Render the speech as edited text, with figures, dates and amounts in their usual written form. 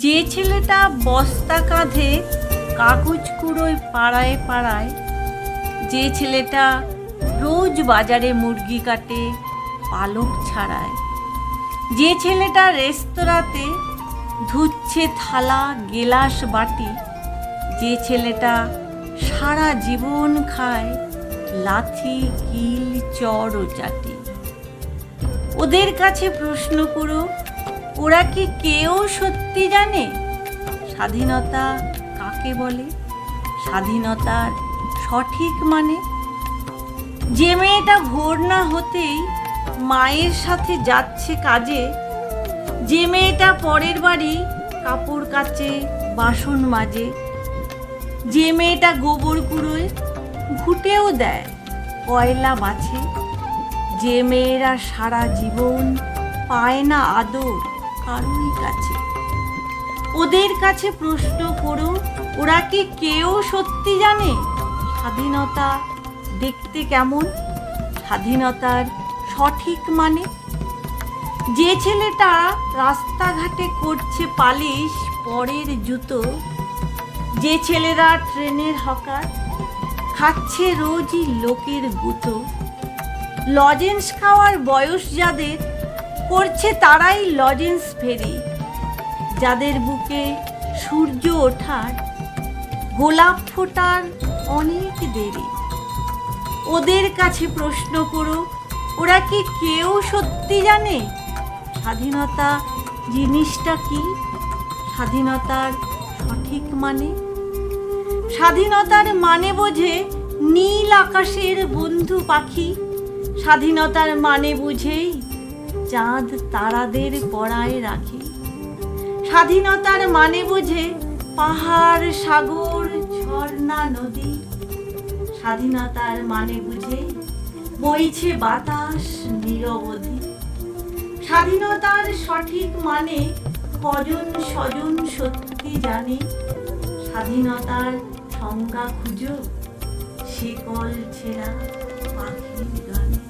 যে ছেলেটা বস্তা কাঁধে কাগজ কুড়োয় পাড়ায় পাড়ায়, যে ছেলেটা রোজ বাজারে মুরগি কাটে পালক ছাড়ায়, যে ছেলেটা রেস্তোরাঁতে ধুচ্ছে থালা গেলাস বাটি, যে ছেলেটা সারা জীবন খায় লাথি কিল চড় ও চাটি। ওদের কাছে প্রশ্ন করো, ওরা কি কেউ সত্যি জানে স্বাধীনতা কাকে বলে, স্বাধীনতার সঠিক মানে? যে মেয়েটা ভোর না হতেই মায়ের সাথে যাচ্ছে কাজে, যে মেয়েটা পরের বাড়ি কাপড় কাচে বাসন মাজে, যে মেয়েটা গোবর কুড়োয় ঘুঁটেও দেয় কয়লা বাছে, যে মেয়েরা সারা জীবন পায় না আদর কারোই কাছে, ওদের কাছে প্রশ্ন করো, ওরা কি কেউ সত্যি জানে স্বাধীনতা দেখতে কেমন, স্বাধীনতার সঠিক মানে? যে ছেলেটা রাস্তাঘাটে করছে পালিশ পরের জুতো, যে ছেলেরা ট্রেনের হকার খাচ্ছে রোজই লোকের গুঁতো, লজেন্স খাওয়ার বয়স যাদের করছে তারাই লজেন্স ফেরি, যাদের বুকে সূর্য ওঠার গোলাপ ফোটার অনেক দেরি, ওদের কাছে প্রশ্ন করো, ওরা কি কেউ সত্যি জানে স্বাধীনতা জিনিসটা কি, স্বাধীনতার সঠিক মানে? স্বাধীনতার মানে বোঝে নীল আকাশের বন্ধু পাখি, স্বাধীনতার মানে বুঝেই চাঁদ তারাদের পরায় রাখি, স্বাধীনতার মানে বুঝে পাহাড় সাগর ঝর্ণা নদী, স্বাধীনতার মানে বুঝে বইছে বাতাস নিরবধি। স্বাধীনতার সঠিক মানে কজন স্বজন সত্যি জানে, স্বাধীনতার সংজ্ঞা খুঁজো শিকল ছেঁড়া পাখির গানে।